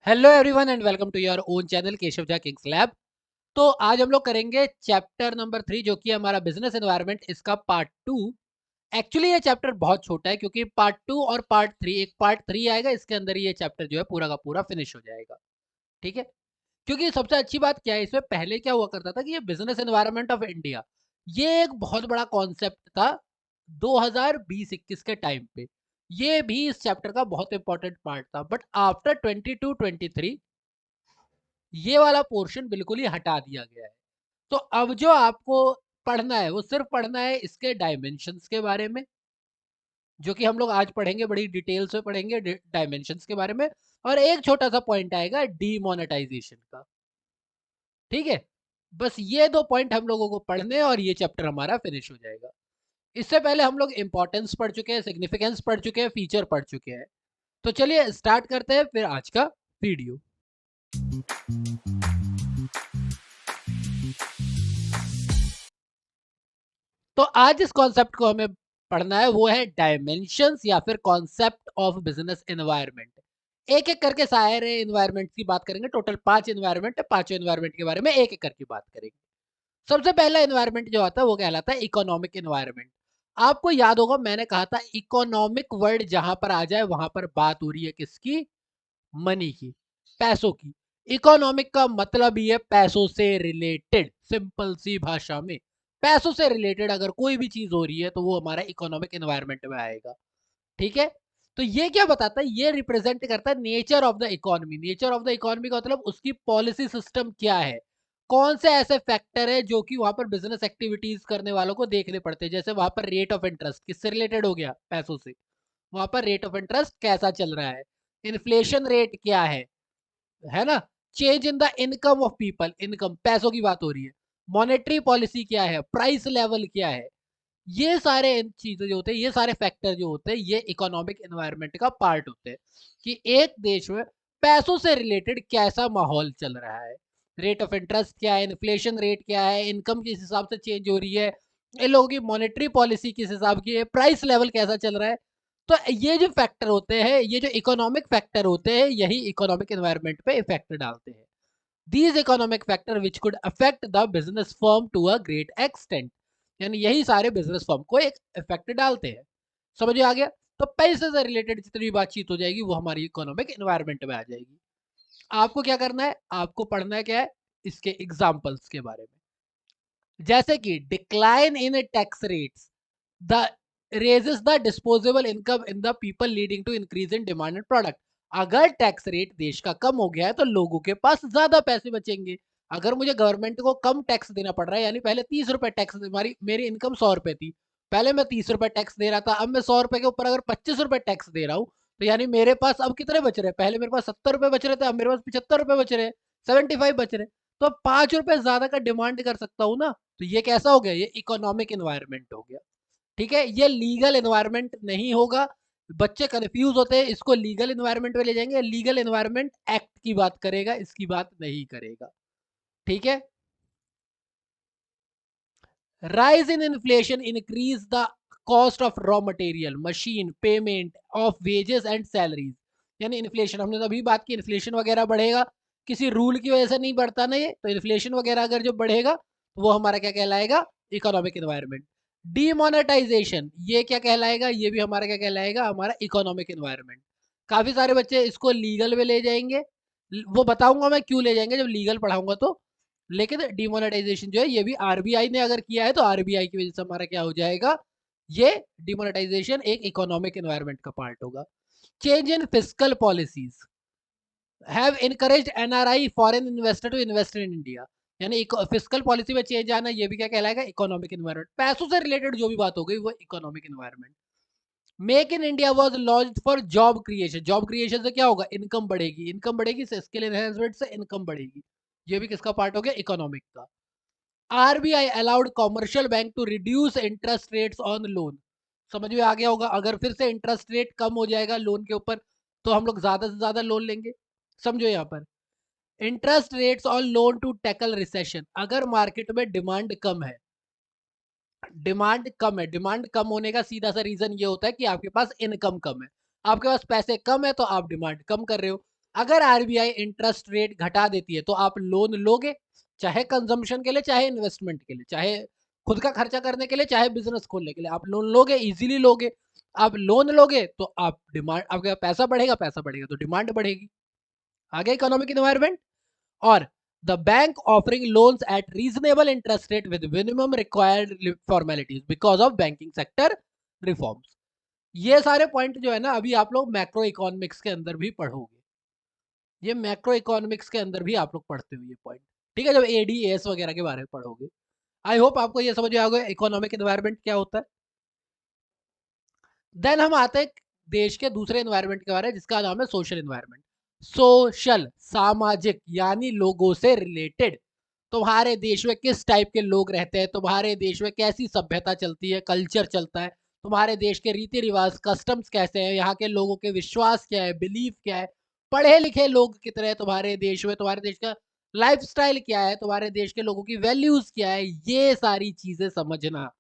Hello everyone and welcome to your own channel Keshav Jha Kings Lab. तो आज हम लोग करेंगे चैप्टर नंबर 3 जो कि हमारा बिजनेस एनवायरनमेंट, इसका पार्ट 2। एक्चुअली ये चैप्टर बहुत छोटा है क्योंकि पार्ट 2 और पार्ट 3, एक पार्ट 3 आएगा, इसके अंदर ही ये चैप्टर जो है पूरा का पूरा फिनिश हो जाएगा। ठीक है, क्योंकि सबसे अच्छी बात क्या है, इसमें पहले क्या हुआ करता था कि ये बिजनेस एनवायरनमेंट ऑफ इंडिया, ये एक बहुत बड़ा कॉन्सेप्ट था 2020-21 के टाइम पे। ये भी इस चैप्टर का बहुत इंपॉर्टेंट पार्ट था, बट आफ्टर 22-23 ये वाला पोर्शन बिल्कुल ही हटा दिया गया है। तो अब जो आपको पढ़ना है वो सिर्फ पढ़ना है इसके डायमेंशंस के बारे में, जो कि हम लोग आज पढ़ेंगे, बड़ी डिटेल से पढ़ेंगे डायमेंशंस के बारे में। और एक छोटा सा पॉइंट आएगा डीमोनेटाइजेशन का। ठीक है, बस ये दो पॉइंट हम लोगों को पढ़ने हैं और ये चैप्टर हमारा फिनिश हो जाएगा। इससे पहले हम लोग इंपॉर्टेंस पढ़ चुके हैं, सिग्निफिकेंस पढ़ चुके हैं, फीचर पढ़ चुके हैं। तो चलिए स्टार्ट करते हैं फिर आज का वीडियो। तो आज जिस कॉन्सेप्ट को हमें पढ़ना है वो है डायमेंशंस या फिर कॉन्सेप्ट ऑफ बिजनेस एनवायरनमेंट। एक एक करके सारे एनवायरनमेंट की बात करेंगे। टोटल 5 एनवायरनमेंट है, पांचों एनवायरनमेंट के बारे में एक एक करके बात करेंगे। सबसे पहला एनवायरनमेंट जो आता है वो कहलाता है इकोनॉमिक एनवायरनमेंट। आपको याद होगा मैंने कहा था इकोनॉमिक वर्ड जहां पर आ जाए वहां पर बात हो रही है किसकी? मनी की, पैसों की। इकोनॉमिक का मतलब ही है पैसों से रिलेटेड, सिंपल सी भाषा में पैसों से रिलेटेड अगर कोई भी चीज हो रही है तो वो हमारा इकोनॉमिक एनवायरनमेंट में आएगा। ठीक है, तो ये क्या बताता है? ये रिप्रेजेंट करता है nature of the economy. Nature of the economy का मतलब उसकी पॉलिसी सिस्टम क्या है, कौन से ऐसे फैक्टर है जो कि वहां पर बिजनेस एक्टिविटीज करने वालों को देखने पड़ते हैं। जैसे वहां पर रेट ऑफ इंटरेस्ट किससे रिलेटेड हो गया? पैसों से। वहां पर रेट ऑफ इंटरेस्ट कैसा चल रहा है, इन्फ्लेशन रेट क्या है ना, change in the income of people, income पैसों की बात हो रही है, मॉनेटरी पॉलिसी क्या है, प्राइस लेवल क्या है। ये सारे चीजें जो होते हैं, ये सारे फैक्टर जो होते हैं, ये इकोनॉमिक एनवायरनमेंट का पार्ट होते हैं कि एक देश में पैसों से रिलेटेड कैसा माहौल चल रहा है, रेट ऑफ इंटरेस्ट क्या है, इन्फ्लेशन रेट क्या है, इनकम किस हिसाब से चेंज हो रही है, इन लोगों की मॉनेटरी पॉलिसी किस हिसाब की है, प्राइस लेवल कैसा चल रहा है। तो ये जो फैक्टर होते हैं, ये जो इकोनॉमिक फैक्टर होते हैं, यही इकोनॉमिक एनवायरनमेंट पे इफेक्ट डालते हैं। These economic factor which could affect the business firm to a great extent, यानी यही सारे बिजनेस फर्म को एक इफेक्ट डालते हैं। समझ में आ गया? तो पैसे से रिलेटेड जितनी भी बातचीत हो जाएगी वो हमारी इकोनॉमिक एनवायरनमेंट में आ जाएगी। आपको क्या करना है? आपको पढ़ना है क्या है? इसके एग्जाम्पल्स के बारे में। जैसे कि decline in tax rates the raises the disposable income in the people leading to increase in demand and product. अगर टैक्स रेट देश का कम हो गया है तो लोगों के पास ज्यादा पैसे बचेंगे। अगर मुझे गवर्नमेंट को कम टैक्स देना पड़ रहा है, यानी पहले 30 रुपए टैक्स, मेरी इनकम 100 रुपए थी, पहले मैं 30 रुपए टैक्स दे रहा था, अब मैं 100 रुपए के ऊपर अगर 25 रुपए टैक्स दे रहा हूँ, तो यानी मेरे पास अब कितने बच रहे हैं? पहले मेरे पास 70 रुपए बच रहे थे, अब मेरे पास 75 रुपए बच रहे हैं, 75 बच रहे हैं। तो अब 5 रुपए ज्यादा का डिमांड कर सकता हूँ ना। तो ये कैसा हो गया? ये इकोनॉमिक एनवायरनमेंट हो गया। ठीक है, ये लीगल एनवायरनमेंट नहीं होगा। बच्चे कंफ्यूज होते हैं, इसको लीगल एनवायरनमेंट में ले जाएंगे। लीगल एनवायरनमेंट एक्ट की बात करेगा, इसकी बात नहीं करेगा। ठीक है, rise in inflation increase the cost of raw material, machine, payment of wages and salaries. यानी इन्फ्लेशन, हमने तो अभी बात की, इन्फ्लेशन वगैरह बढ़ेगा, किसी रूल की वजह से नहीं बढ़ता ना ये, तो इन्फ्लेशन वगैरह अगर जो बढ़ेगा तो वो हमारा क्या कहलाएगा? Economic environment. डीमोनेटाइजेशन, ये क्या कहलाएगा? ये भी हमारा क्या कहलाएगा? हमारा इकोनॉमिक एनवायरनमेंट। काफी सारे बच्चे इसको लीगल में ले जाएंगे, वो बताऊंगा मैं क्यों ले जाएंगे जब लीगल पढ़ाऊंगा तो। लेकिन डिमोनेटाइजेशन जो है ये भी आरबीआई ने अगर किया है तो आरबीआई की वजह से हमारा क्या हो जाएगा? ये डिमोनेटाइजेशन एक इकोनॉमिक एनवायरनमेंट का पार्ट होगा। Change in fiscal policies have encouraged NRI foreign investor to invest in India. यानी फिस्कल पॉलिसी में चेंज आना, ये भी क्या कहलाएगा? Economic environment. पैसों से रिलेटेड जो भी बात हो गई वो economic environment. Make in India was launched for job creation. Job creation से क्या होगा? इनकम बढ़ेगी, इनकम बढ़ेगी से स्किल एनहांसमेंट से इनकम बढ़ेगी। ये भी किसका पार्ट हो गया? इकोनॉमिक का। RBI allowed commercial bank to reduce interest rates on loan. समझ में आ गया होगा, अगर फिर से इंटरेस्ट रेट कम हो जाएगा लोन के ऊपर तो हम लोग ज्यादा से ज्यादा लोन लेंगे। समझो यहाँ पर interest rates on loan to tackle recession. अगर मार्केट में डिमांड कम है, डिमांड कम है, डिमांड कम होने का सीधा सा रीजन ये होता है कि आपके पास इनकम कम है। आपके पास पैसे कम है तो आप डिमांड कम कर रहे हो। अगर आरबीआई इंटरेस्ट रेट घटा देती है तो आप लोन लोगे, चाहे कंजम्पशन के लिए, चाहे इन्वेस्टमेंट के लिए, चाहे खुद का खर्चा करने के लिए, चाहे बिजनेस खोलने के लिए, आप लोन लोगे, इजीली लोगे। आप लोन लोगे तो आप डिमांड, आपका पैसा बढ़ेगा, पैसा बढ़ेगा तो डिमांड बढ़ेगी। आगे इकोनॉमिक इन्वायरमेंट, और the bank offering loans eight reasonable interest rate with minimum required formalities because of banking sector reforms. ये सारे पॉइंट जो है ना, अभी आप लोग मैक्रो इकोनॉमिक्स के अंदर भी पढ़ोगे, ये मैक्रो इकोनॉमिक्स के अंदर भी आप लोग पढ़ते हो ये पॉइंट, ठीक है, जब एडीएस वगैरह के बारे में पढ़ोगे। आई होप आपको ये समझ में आ गया इकोनॉमिक एनवायरनमेंट क्या होता है। देन हम आते हैं देश के दूसरे एनवायरनमेंट के बारे में, जिसका नाम है सोशल एनवायरनमेंट। सोशल, सामाजिक, यानी लोगों से रिलेटेड। तुम्हारे देश में किस टाइप के लोग रहते हैं, तुम्हारे देश में कैसी सभ्यता चलती है, कल्चर चलता है, तुम्हारे देश के रीति रिवाज, कस्टम्स कैसे हैं, यहाँ के लोगों के विश्वास क्या है, बिलीफ क्या है, पढ़े लिखे लोग कितने हैं तुम्हारे देश में, तुम्हारे देश का लाइफस्टाइल क्या है, तुम्हारे देश के लोगों की वैल्यूज क्या है, ये सारी चीजें समझना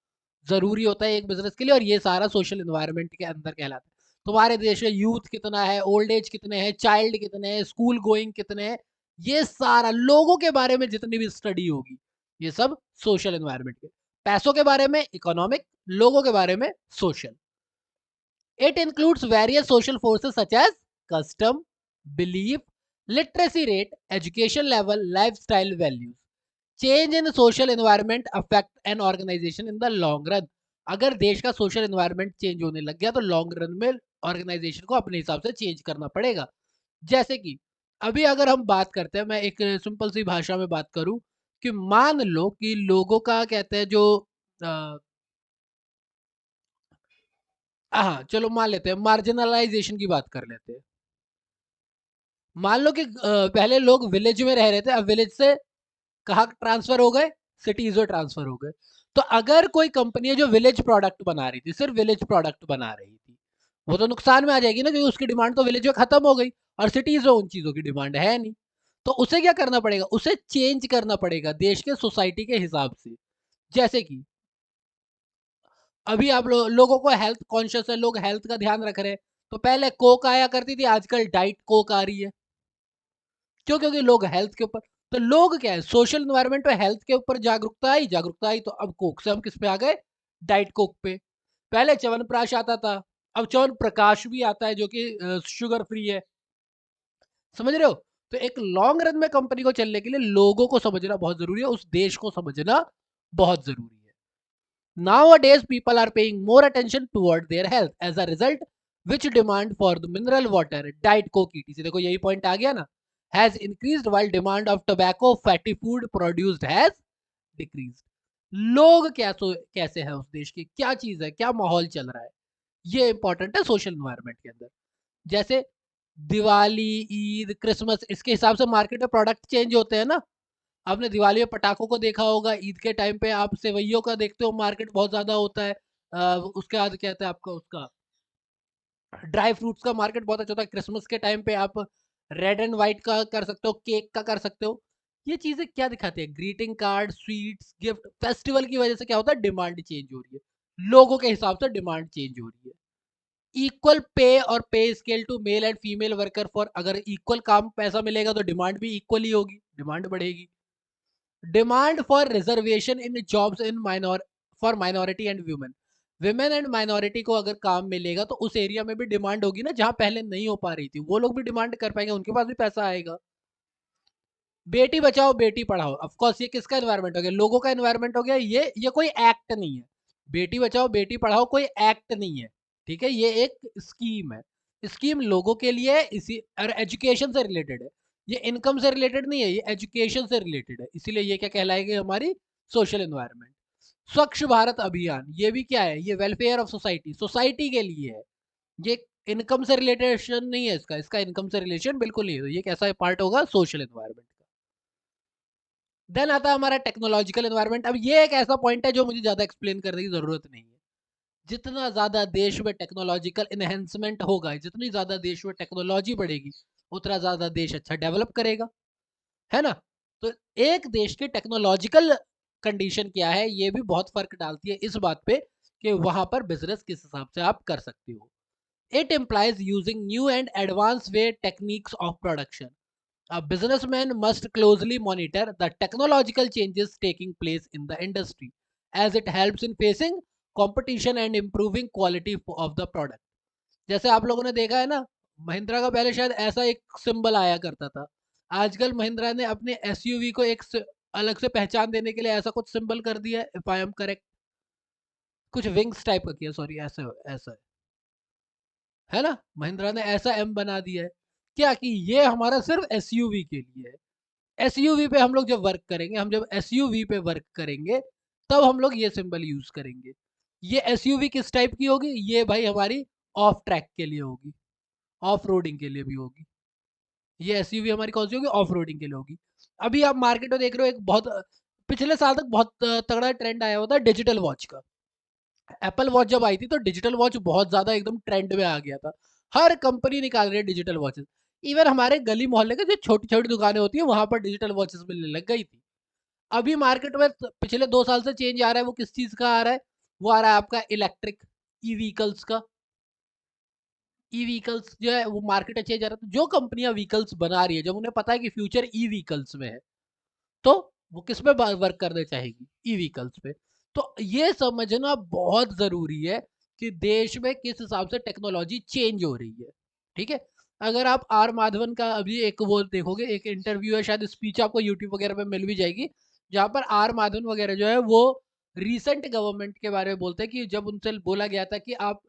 ज़रूरी होता है एक बिज़नेस के लिए, और ये सारा सोशल एनवायरनमेंट के अंदर कहलाता है। तुम्हारे देश में यूथ कितना है, ओल्ड एज कितने हैं, चाइल्ड कितने हैं, स्कूल गोइंग कितने हैं, ये सारा लोगों के बारे में जितनी भी स्टडी होगी, ये सब सोशल एनवायरनमेंट के। पैसों के बारे में इकोनॉमिक, लोगों के बारे में social. It includes various social forces such as custom, belief, literacy rate, education level, lifestyle values. Change in social environment affect an organisation in the long run. अगर देश का सोशल एनवायरनमेंट चेंज होने लग गया तो लॉन्ग रन में organisation को अपने हिसाब से चेंज करना पड़ेगा। जैसे कि अभी अगर हम बात करते हैं, मैं एक सिंपल सी भाषा में बात करूं, कि मान लो कि लोगों का कहते हैं जो हाँ चलो मान लेते हैं, मार्जिनलाइजेशन की बात कर लेते हैं। मान लो कि पहले लोग विलेज में रह रहे थे, अब विलेज से कहाँ ट्रांसफर हो गए, सिटीज में ट्रांसफर हो गए। तो अगर कोई कंपनी है जो विलेज प्रोडक्ट बना रही थी, सिर्फ विलेज प्रोडक्ट बना रही थी, वो तो नुकसान में आ जाएगी ना, क्योंकि उसकी डिमांड तो विलेज में खत्म हो गई, और सिटीज में उन चीजों की डिमांड है नहीं। तो उसे क्या करना पड़ेगा, उसे चेंज करना पड़ेगा देश के सोसाइटी के हिसाब से। जैसे कि अभी आप लोगों को हेल्थ कॉन्शियस है, लोग हेल्थ का ध्यान रख रहे हैं, तो पहले कोक आया करती थी, आजकल डाइट कोक आ रही है। क्यों? क्योंकि लोग हेल्थ के ऊपर, तो लोग क्या है, सोशल एनवायरनमेंट पे हेल्थ के ऊपर जागरूकता आई तो अब कोक से हम किस पे आ गए, डाइट कोक पे। पहले च्यवनप्राश आता था, अब च्यवनप्रकाश भी आता है जो कि शुगर फ्री है। समझ रहे हो? तो एक लॉन्ग रन में कंपनी को चलने के लिए लोगों को समझना बहुत जरूरी है, उस देश को समझना बहुत जरूरी है। Nowadays, people are paying more attention toward their health. As a result, which demand for the mineral water, diet coke, etc. देखो यही पॉइंट आ गया ना, has increased while demand of tobacco, fatty food produced has decreased. लोग कैसे हैं उस देश के, क्या चीज है, क्या माहौल चल रहा है, ये इंपॉर्टेंट है सोशल एनवायरनमेंट के अंदर। जैसे दिवाली, ईद, क्रिसमस, इसके हिसाब से मार्केट में प्रोडक्ट चेंज होते हैं ना। आपने दिवाली में पटाखों को देखा होगा, ईद के टाइम पे आप सेवइयों का देखते हो, मार्केट बहुत ज्यादा होता है। उसके बाद कहते हैं आपका उसका ड्राई फ्रूट्स का मार्केट बहुत अच्छा होता है। क्रिसमस के टाइम पे आप रेड एंड व्हाइट का कर सकते हो, केक का कर सकते हो। ये चीजें क्या दिखाती है, greeting card, sweets, gift, festival की वजह से क्या होता है, डिमांड चेंज हो रही है, लोगों के हिसाब से डिमांड चेंज हो रही है। इक्वल पे और pay scale to male and female worker for, अगर इक्वल काम पैसा मिलेगा तो डिमांड भी इक्वल ही होगी, डिमांड बढ़ेगी। Demand for reservation in jobs in minor for minority and women, women and minority को अगर काम मिलेगा तो उस एरिया में भी डिमांड होगी ना, जहां पहले नहीं हो पा रही थी, वो लोग भी डिमांड कर पाएंगे, उनके पास भी पैसा आएगा। बेटी बचाओ बेटी पढ़ाओ, ऑफ कोर्स ये किसका एनवायरनमेंट हो गया, लोगों का एनवायरनमेंट हो गया, ये कोई एक्ट नहीं है। बेटी बचाओ बेटी पढ़ाओ कोई एक्ट नहीं है, ठीक है, ये एक स्कीम है। स्कीम लोगों के लिए, इसी और एजुकेशन से रिलेटेड है, ये इनकम से रिलेटेड नहीं है, ये एजुकेशन से रिलेटेड है, इसीलिए ये क्या कहलाएगी, हमारी सोशल एनवायरनमेंट। स्वच्छ भारत अभियान, ये भी क्या है, ये वेलफेयर ऑफ सोसाइटी, सोसाइटी के लिए है। ये इनकम से रिलेटेड नहीं है, इसका इसका इनकम से रिलेशन बिल्कुल नहीं है, तो ये कैसा पार्ट होगा, सोशल एनवायरनमेंट का। देन आता है हमारा टेक्नोलॉजिकल एनवायरनमेंट। अब ये एक ऐसा पॉइंट है जो मुझे ज्यादा एक्सप्लेन करने की जरूरत नहीं है। जितना ज्यादा देश में टेक्नोलॉजिकल इनहेंसमेंट होगा, जितनी ज्यादा देश में टेक्नोलॉजी बढ़ेगी, उतना ज्यादा देश अच्छा डेवलप करेगा, है ना। तो एक देश की टेक्नोलॉजिकल कंडीशन क्या है, ये भी बहुत फर्क डालती है इस बात पे कि वहां पर बिजनेस किस हिसाब से आप कर सकते हो। It implies using new and advanced way techniques of production. A businessman must closely monitor the technological changes taking place in the industry, as it helps in facing competition and improving quality of the product. जैसे आप लोगों ने देखा है ना, महिंद्रा का पहले शायद ऐसा एक सिंबल आया करता था। आजकल महिंद्रा ने अपने एसयूवी को अलग से पहचान देने के लिए ऐसा कुछ सिंबल कर दिया है, इफ आई एम करेक्ट। कुछ विंग्स टाइप का किया, सॉरी, ऐसा ऐसा है ना, महिंद्रा ने ऐसा एम बना दिया है। क्या कि ये हमारा सिर्फ एसयूवी के लिए है। एसयूवी पे हम लोग जब वर्क करेंगे, हम जब एसयूवी पे वर्क करेंगे, तब हम लोग ये सिंबल यूज करेंगे। ये एसयूवी किस टाइप की होगी? ये भाई हमारी ऑफ ट्रैक के लिए होगी, ऑफ रोडिंग के लिए भी होगी। ये एसयूवी हमारी कौन सी होगी? ऑफ रोडिंग के लिए होगी। अभी आप मार्केट में देख रहे हो, एक बहुत पिछले साल तक बहुत तगड़ा ट्रेंड आया हुआ था डिजिटल वॉच का। एप्पल वॉच जब आई थी तो डिजिटल वॉच बहुत ज्यादा एकदम ट्रेंड में आ गया था। हर कंपनी निकाल रही है डिजिटल वॉचेस। इवन हमारे गली मोहल्ले के जो छोटी छोटी दुकानें होती है वहां पर डिजिटल वॉचेस मिलने लग गई थी। अभी मार्केट में पिछले 2 साल से चेंज आ रहा है। वो किस चीज का आ रहा है? वो आ रहा है आपका इलेक्ट्रिक ई व्हीकल्स का। ई व्हीकल्स जो है वो मार्केट में चेंज आ रहा है। तो जो कंपनियां व्हीकल्स बना रही है, जब उन्हें पता है कि फ्यूचर ई व्हीकल्स में है, तो वो किस पे वर्क करना चाहेगी? ई व्हीकल्स पे। तो ये समझना बहुत जरूरी है कि देश में किस हिसाब से टेक्नोलॉजी चेंज हो रही है। ठीक है। अगर आप आर माधवन का अभी एक वो देखोगे, एक इंटरव्यू है, शायद स्पीच आपको यूट्यूब वगैरह पे मिल भी जाएगी, जहां पर आर माधवन वगैरह जो है वो रिसेंट गवर्नमेंट के बारे में बोलते हैं कि जब उनसे बोला गया था कि आप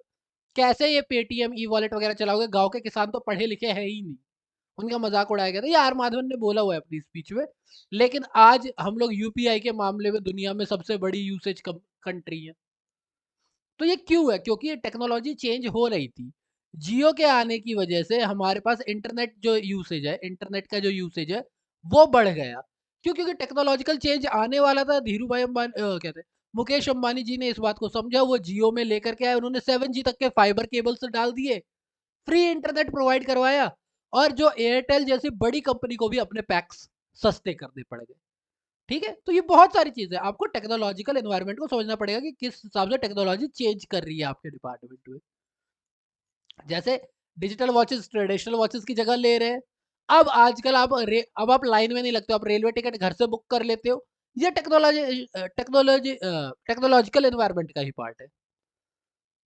कैसे ये पेटीएम ई वॉलेट वगैरह चलाओगे, गांव के किसान तो पढ़े लिखे हैं ही नहीं। उनका मजाक उड़ाया गया था, ये आर माधवन ने बोला हुआ है अपनी स्पीच में। लेकिन आज हम लोग यूपीआई के मामले में दुनिया में सबसे बड़ी यूसेज कंट्री है। तो ये क्यों है? क्योंकि ये टेक्नोलॉजी चेंज हो रही थी। जियो के आने की वजह से हमारे पास इंटरनेट जो यूसेज है, इंटरनेट का जो यूसेज है वो बढ़ गया। क्यों? क्योंकि टेक्नोलॉजिकल चेंज आने वाला था। धीरू भाई अंबानी, कहते हैं मुकेश अंबानी जी ने इस बात को समझा, वो जियो में लेकर के आए। उन्होंने 7G तक के फाइबर केबल्स डाल दिए, फ्री इंटरनेट प्रोवाइड करवाया, और जो एयरटेल जैसी बड़ी कंपनी को भी अपने पैक्स सस्ते करने पड़ गए। ठीक है। तो ये बहुत सारी चीजें, आपको टेक्नोलॉजिकल एनवायरनमेंट को समझना पड़ेगा कि किस हिसाब से टेक्नोलॉजी चेंज कर रही है आपके डिपार्टमेंट में। जैसे डिजिटल वॉचेस ट्रेडिशनल वॉचेस की जगह ले रहे हैं। अब आजकल अब आप लाइन में नहीं लगते हो, आप रेलवे टिकट घर से बुक कर लेते हो। ये टेक्नोलॉजिकल एनवायरनमेंट का ही पार्ट है।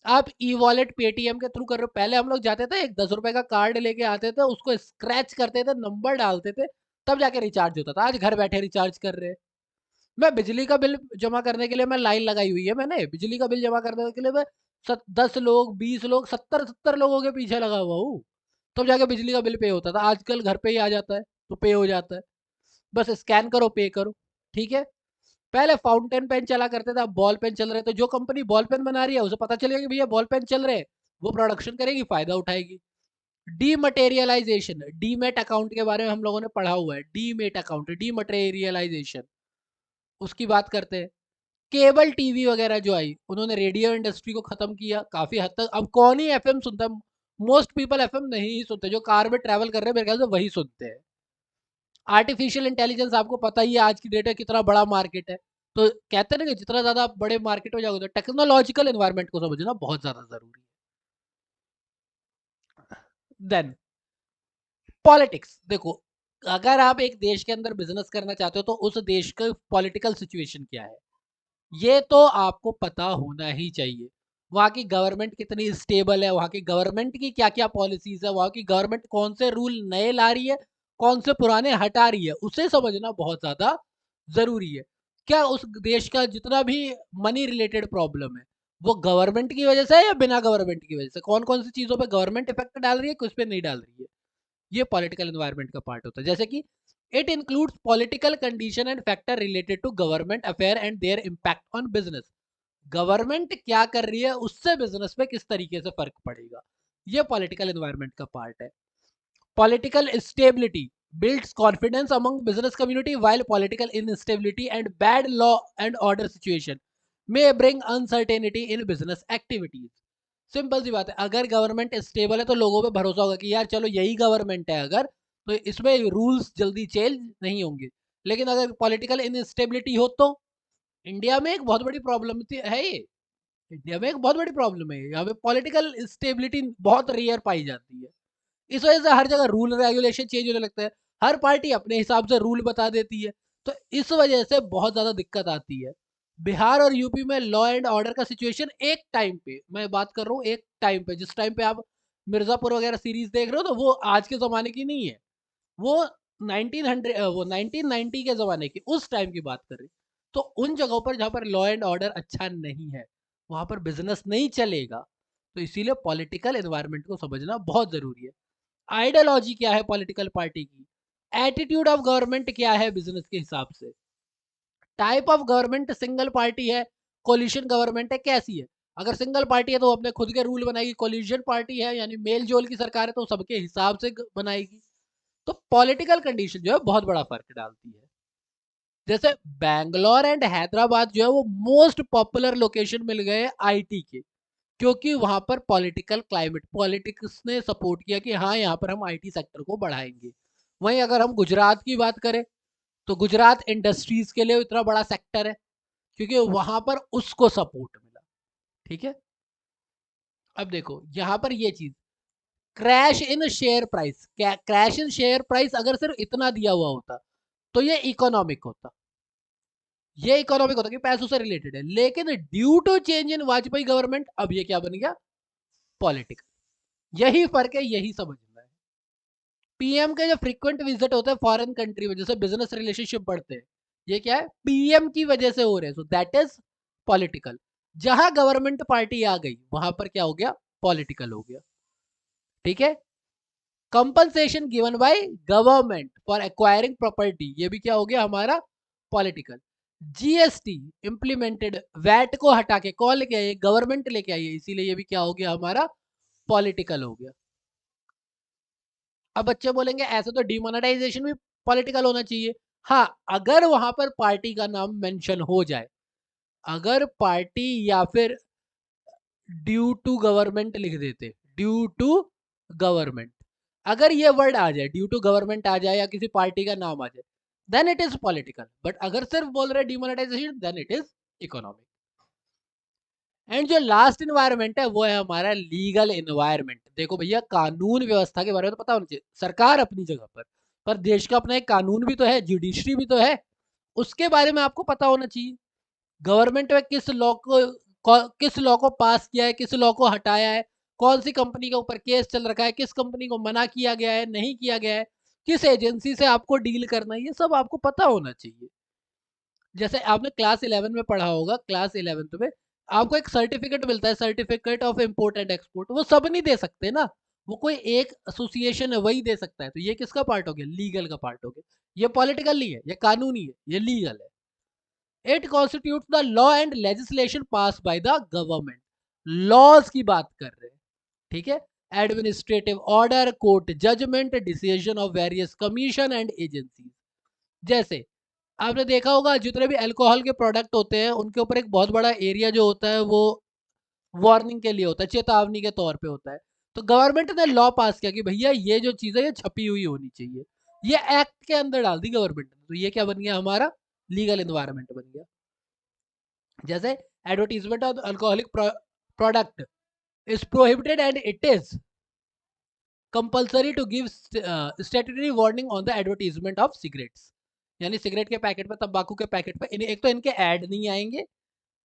आप ई वॉलेट पेटीएम के थ्रू कर रहे हो। पहले हम लोग जाते थे, एक 10 रुपए का कार्ड लेके आते थे, उसको स्क्रैच करते थे, नंबर डालते थे, तब जाके रिचार्ज होता था। आज घर बैठे रिचार्ज कर रहे हैं। मैं बिजली का बिल जमा करने के लिए मैं लाइन लगाई हुई है। मैंने बिजली का बिल जमा करने के लिए मैं 10 लोग 20 लोग 70-70 लोगों के पीछे लगा हुआ हूँ, तब जाके बिजली का बिल पे होता था। आजकल घर पे ही आ जाता है, तो पे हो जाता है। बस स्कैन करो, पे करो। ठीक है। पहले फाउंटेन पेन चला करते थे, अब बॉल पेन चल रहे। तो जो कंपनी बॉल पेन बना रही है उसे पता चलेगा कि भैया बॉल पेन चल रहे हैं, वो प्रोडक्शन करेगी, फायदा उठाएगी। डीमटेरियलाइजेशन, डीमेट अकाउंट के बारे में हम लोगों ने पढ़ा हुआ है। डीमेट अकाउंट, डीमटेरियलाइजेशन, उसकी बात करते हैं। केबल टीवी वगैरह जो आई, उन्होंने रेडियो इंडस्ट्री को खत्म किया काफी हद तक। अब कौन ही एफएम सुनता है? मोस्ट पीपल एफएम नहीं सुनते। जो कार में ट्रैवल कर रहे हैं मेरे ख्याल से वही सुनते हैं। आर्टिफिशियल इंटेलिजेंस आपको पता ही है आज की डेट में कितना बड़ा मार्केट है। तो कहते हैं ना कि जितना ज्यादा आप बड़े मार्केट में जाओगे, तो टेक्नोलॉजिकल एनवायरनमेंट को समझना बहुत ज्यादा जरूरी है। देन पॉलिटिक्स देखो, अगर आप एक देश के अंदर बिजनेस करना चाहते हो तो उस देश का पॉलिटिकल सिचुएशन क्या है, ये तो आपको पता होना ही चाहिए। वहाँ की गवर्नमेंट कितनी स्टेबल है, वहाँ की गवर्नमेंट की क्या क्या पॉलिसीज है, वहाँ की गवर्नमेंट कौन से रूल नए ला रही है, कौन से पुराने हटा रही है, उसे समझना बहुत ज्यादा जरूरी है। क्या उस देश का जितना भी मनी रिलेटेड प्रॉब्लम है, वो गवर्नमेंट की वजह से है या बिना गवर्नमेंट की वजह से? कौन कौन सी चीजों पे गवर्नमेंट इफेक्ट डाल रही है, किस पे नहीं डाल रही है? ये पॉलिटिकल एनवायरनमेंट का पार्ट होता है। जैसे कि it includes political condition and factor related to government affair and their impact on business. Government क्या कर रही है, उससे बिजनेस पे किस तरीके से फर्क पड़ेगा, ये पॉलिटिकल एनवायरनमेंट का पार्ट है। Political stability builds confidence among business community, while political instability and bad law and order situation may bring uncertainty in business activities। Simple सी बात है, अगर गवर्नमेंट स्टेबल है तो लोगों पे भरोसा होगा कि यार चलो यही गवर्नमेंट है, अगर तो इसमें रूल्स जल्दी चेंज नहीं होंगे। लेकिन अगर पॉलिटिकल इनस्टेबिलिटी हो तो इंडिया में एक बहुत बड़ी प्रॉब्लम है ये। इंडिया में एक बहुत बड़ी प्रॉब्लम है, यहाँ पे पॉलिटिकल स्टेबिलिटी बहुत रेयर पाई जाती है। इस वजह से हर जगह रूल रेगुलेशन चेंज होने लगता है, हर पार्टी अपने हिसाब से रूल बता देती है, तो इस वजह से बहुत ज़्यादा दिक्कत आती है। बिहार और यूपी में लॉ एंड ऑर्डर का सिचुएशन एक टाइम पे, मैं बात कर रहा हूँ एक टाइम पे, जिस टाइम पे आप मिर्ज़ापुर वगैरह सीरीज़ देख रहे हो, तो वो आज के ज़माने की नहीं है। वो 1990 के ज़माने की, उस टाइम की बात कर रही। तो उन जगहों पर जहाँ पर लॉ एंड ऑर्डर अच्छा नहीं है, वहाँ पर बिज़नेस नहीं चलेगा। तो इसीलिए पॉलिटिकल एनवायरनमेंट को समझना बहुत ज़रूरी है। आइडियोलॉजी क्या है पॉलिटिकल पार्टी की, एटीट्यूड ऑफ गवर्नमेंट क्या है बिजनेस के हिसाब से, type of government single party है, कोलिशन गवर्नमेंट है, कैसी है। अगर सिंगल पार्टी है तो अपने खुद के रूल बनाएगी, कोलिशन पार्टी है यानी मेल जोल की सरकार है तो सबके हिसाब से बनाएगी। तो पॉलिटिकल कंडीशन जो है बहुत बड़ा फर्क डालती है। जैसे बैंगलोर एंड हैदराबाद जो है वो मोस्ट पॉपुलर लोकेशन मिल गए आईटी के, क्योंकि वहां पर पॉलिटिकल क्लाइमेट, पॉलिटिक्स ने सपोर्ट किया कि हाँ यहाँ पर हम आईटी सेक्टर को बढ़ाएंगे। वहीं अगर हम गुजरात की बात करें तो गुजरात इंडस्ट्रीज के लिए इतना बड़ा सेक्टर है क्योंकि वहां पर उसको सपोर्ट मिला। ठीक है, अब देखो यहाँ पर ये चीज, crash in share price, crash in share price अगर सिर्फ इतना दिया हुआ होता तो ये इकोनॉमिक होता, ये इकोनॉमिक होता कि पैसों से रिलेटेड है, लेकिन due to change in Vajpayee government अब ये क्या बन गया, पॉलिटिकल। यही फर्क है, यही समझना है। पीएम के जो फ्रीक्वेंट विजिट होते हैं फॉरेन कंट्री में, जैसे बिजनेस रिलेशनशिप बढ़ते हैं, ये क्या है, पीएम की वजह से हो रहे हैं, सो दैट इज पॉलिटिकल। जहां गवर्नमेंट पार्टी आ गई वहां पर क्या हो गया, पॉलिटिकल हो गया। ठीक है, compensation given by government for acquiring property, ये भी क्या हो गया हमारा, पॉलिटिकल। जीएसटी इंप्लीमेंटेड, वैट को हटा के कौन लेके आई, गवर्नमेंट लेके आई है, इसीलिए ये भी क्या हो गया हमारा, पॉलिटिकल हो गया। अब बच्चे बोलेंगे ऐसे तो डिमोनेटाइजेशन भी पॉलिटिकल होना चाहिए। हाँ, अगर वहां पर पार्टी का नाम मेंशन हो जाए, अगर पार्टी या फिर ड्यू टू गवर्नमेंट लिख देते, ड्यू टू गवर्नमेंट, अगर ये वर्ड आ जाए, ड्यू टू गवर्नमेंट आ जाए या किसी पार्टी का नाम आ जाए, then it is political. But अगर सिर्फ बोल रहे demonetisation, then it is economic. And जो लास्ट इन्वायरमेंट है वो है हमारा लीगल इन्वायरमेंट। देखो भैया, कानून व्यवस्था के बारे में तो पता होना चाहिए, सरकार अपनी जगह पर देश का अपना एक कानून भी तो है, जुडिशरी भी तो है, उसके बारे में आपको पता होना चाहिए। गवर्नमेंट में किस लॉ को पास किया है, किस लॉ को हटाया है, कौन सी कंपनी के ऊपर केस चल रखा है, किस कंपनी को मना किया गया है, नहीं किया गया है, किस एजेंसी से आपको डील करना है, ये सब आपको पता होना चाहिए। जैसे आपने क्लास 11 में पढ़ा होगा, क्लास 11th में आपको एक सर्टिफिकेट मिलता है, certificate of import and export, वो सब नहीं दे सकते ना, वो कोई एक एसोसिएशन है वही दे सकता है। तो ये किसका पार्ट हो गया, लीगल का पार्ट हो गया। ये पॉलिटिकल नहीं है, ये कानूनी है, ये लीगल है। It constitute the law and legislation pass by the government, laws की बात कर रहे हैं। ठीक है, administrative order, court judgment, decision of various commission and agency. जैसे आपने देखा होगा जितने भी अल्कोहल के प्रोडक्ट होते हैं उनके ऊपर एक बहुत बड़ा एरिया जो होता है वो वार्निंग के लिए होता है, चेतावनी के तौर पे होता है। तो गवर्नमेंट ने लॉ पास किया कि भैया ये जो चीज़ है ये छपी हुई होनी चाहिए, ये एक्ट के अंदर डाल दी गवर्नमेंट ने, तो ये क्या बन गया हमारा, लीगल इन्वायरमेंट बन गया। जैसे advertisement of alcoholic product is prohibited and it is compulsory to give statutory warning on the advertisement of cigarettes, यानी सिगरेट के पैकेट पे, तंबाकू के पैकेट पे एक तो इनके ऐड नहीं आएंगे,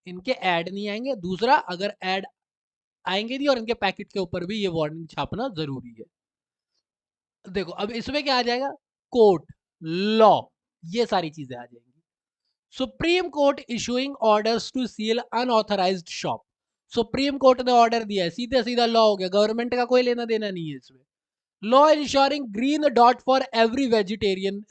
इनके ऐड नहीं आएंगे, दूसरा अगर ऐड आएंगे नहीं और इनके पैकेट के ऊपर भी ये वार्निंग छापना जरूरी है। देखो अब इसमें क्या आ जाएगा, कोर्ट, लॉ, ये सारी चीजें आ जाएंगी। Supreme court issuing orders to seal unauthorised shop, supreme court ने ऑर्डर दिया है, सीधे सीधा लॉ हो गया, गवर्नमेंट का कोई लेना देना नहीं है इसमें। Law ensuring green dot for every vegetarian,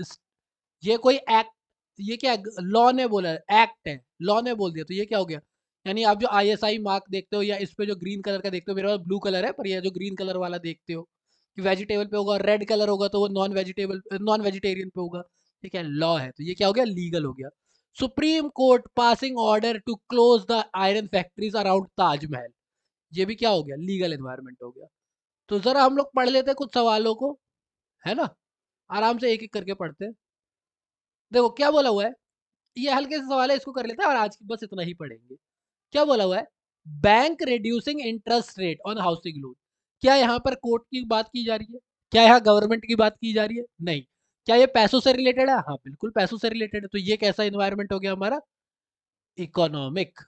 ये कोई एक्ट, ये क्या लॉ ने बोला, एक्ट है, लॉ ने बोल दिया, तो ये क्या हो गया, यानी आप जो आईएसआई मार्क देखते हो या इस पे जो ग्रीन कलर का देखते हो, मेरे पास ब्लू कलर है पर ये जो ग्रीन कलर वाला देखते हो कि वेजिटेबल पे होगा, रेड कलर होगा तो वो नॉन वेजिटेरियन पे होगा। ठीक है, लॉ है, तो ये क्या हो गया, लीगल हो गया। Supreme court passing order to close the iron factories around Taj Mahal, ये भी क्या हो गया, लीगल एनवायरमेंट हो गया। तो जरा हम लोग पढ़ लेते हैं कुछ सवालों को, है ना, आराम से एक एक करके पढ़ते हैं। देखो क्या बोला हुआ है, ये हल्के से सवाल है, इसको कर लेते हैं और आज बस इतना ही पढ़ेंगे। क्या बोला हुआ है, bank reducing interest rate on housing loan. क्या यहाँ पर कोर्ट की बात की जा रही है? क्या यहाँ गवर्नमेंट की बात की जा रही है? नहीं। क्या ये पैसों से रिलेटेड है? हाँ, बिल्कुल पैसों से रिलेटेड है। तो ये कैसा इन्वायरमेंट हो गया हमारा? इकोनॉमिक।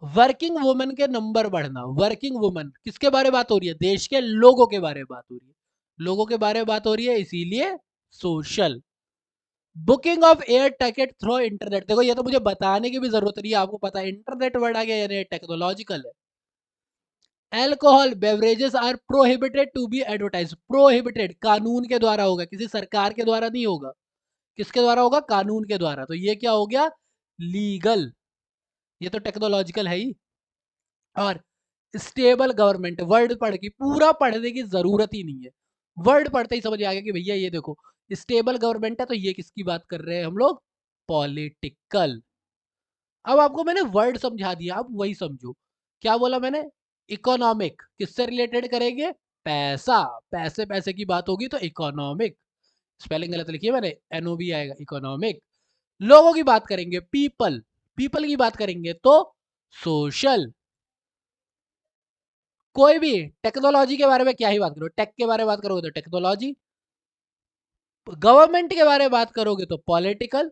वर्किंग वुमन के नंबर बढ़ना। वर्किंग वुमन किसके बारे में बात हो रही है? देश के लोगों के बारे में बात हो रही है। लोगों के बारे में बात हो रही है, इसीलिए social. Booking of air ticket through internet. देखो ये तो मुझे बताने की भी जरूरत नहीं है, आपको पता है इंटरनेट वर्ड आ गया, यानी टेक्नोलॉजिकल है। Alcohol beverages are prohibited to be advertise. Prohibited कानून के द्वारा होगा, किसी सरकार के द्वारा नहीं होगा। किसके द्वारा होगा? कानून के द्वारा। तो ये क्या हो गया? लीगल। ये तो टेक्नोलॉजिकल है ही। और स्टेबल गवर्नमेंट। वर्ड पढ़ के पूरा पढ़ने की जरूरत ही नहीं है, वर्ड पढ़ते ही समझ आ गया कि भैया ये देखो स्टेबल गवर्नमेंट है, तो ये किसकी बात कर रहे हैं हम लोग? पॉलिटिकल। अब आपको मैंने वर्ड समझा दिया, आप वही समझो। क्या बोला मैंने? इकोनॉमिक किससे रिलेटेड करेंगे? पैसा। पैसे पैसे की बात होगी तो इकोनॉमिक। स्पेलिंग गलत लिखी है मैंने, एनओबी आएगा, इकोनॉमिक। लोगों की बात करेंगे, पीपल। पीपल की बात करेंगे तो सोशल। कोई भी टेक्नोलॉजी के बारे में क्या ही बात करो, टेक के बारे में बात करोगे तो टेक्नोलॉजी, गवर्नमेंट के बारे में बात करोगे तो पॉलिटिकल,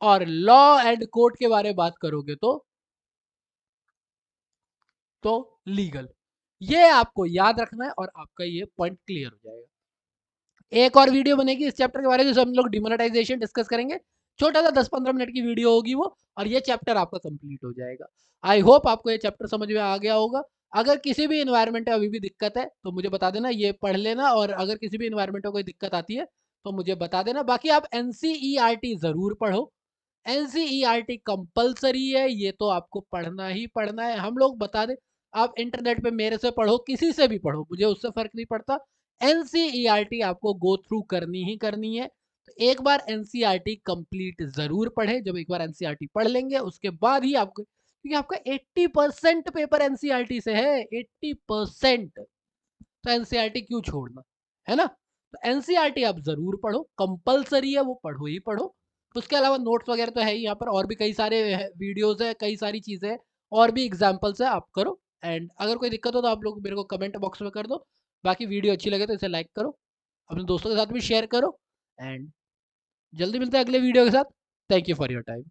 और लॉ एंड कोर्ट के बारे में बात करोगे तो लीगल। ये आपको याद रखना है और आपका ये पॉइंट क्लियर हो जाएगा। एक और वीडियो बनेगी इस चैप्टर के बारे में, जिसमें हम लोग डिमोनेटाइजेशन डिस्कस करेंगे। छोटा सा 10-15 मिनट की वीडियो होगी वो, और ये चैप्टर आपका कंप्लीट हो जाएगा। आई होप आपको ये चैप्टर समझ में आ गया होगा। अगर किसी भी इन्वायरमेंट में अभी भी दिक्कत है तो मुझे बता देना, ये पढ़ लेना, और अगर किसी भी इन्वायरमेंट में कोई दिक्कत आती है तो मुझे बता देना। बाकी आप एनसीईआरटी जरूर पढ़ो। एनसीईआरटी कंपलसरी है, ये तो आपको पढ़ना ही पढ़ना है। हम लोग बता दें, आप इंटरनेट पे मेरे से पढ़ो, किसी से भी पढ़ो, मुझे उससे फर्क नहीं पड़ता। एनसीईआरटी आपको गो थ्रू करनी ही करनी है। तो एक बार एनसीईआरटी कंप्लीट जरूर पढ़े। जब एक बार एनसीईआरटी पढ़ लेंगे उसके बाद ही आपको, क्योंकि आपका 80% पेपर एनसीईआरटी से है, 80%। तो एनसीईआरटी क्यों छोड़ना, है ना? तो एनसीईआरटी आप जरूर पढ़ो, कंपलसरी है, वो पढ़ो ही पढ़ो। उसके अलावा नोट्स वगैरह तो है ही यहाँ पर, और भी कई सारे वीडियोस है, कई सारी चीजें हैं, और भी एग्जाम्पल्स है, आप करो। एंड अगर कोई दिक्कत हो तो आप लोग मेरे को कमेंट बॉक्स में कर दो। बाकी वीडियो अच्छी लगे तो इसे लाइक करो, अपने दोस्तों के साथ भी शेयर करो। एंड जल्दी मिलते हैं अगले वीडियो के साथ। Thank you for your time.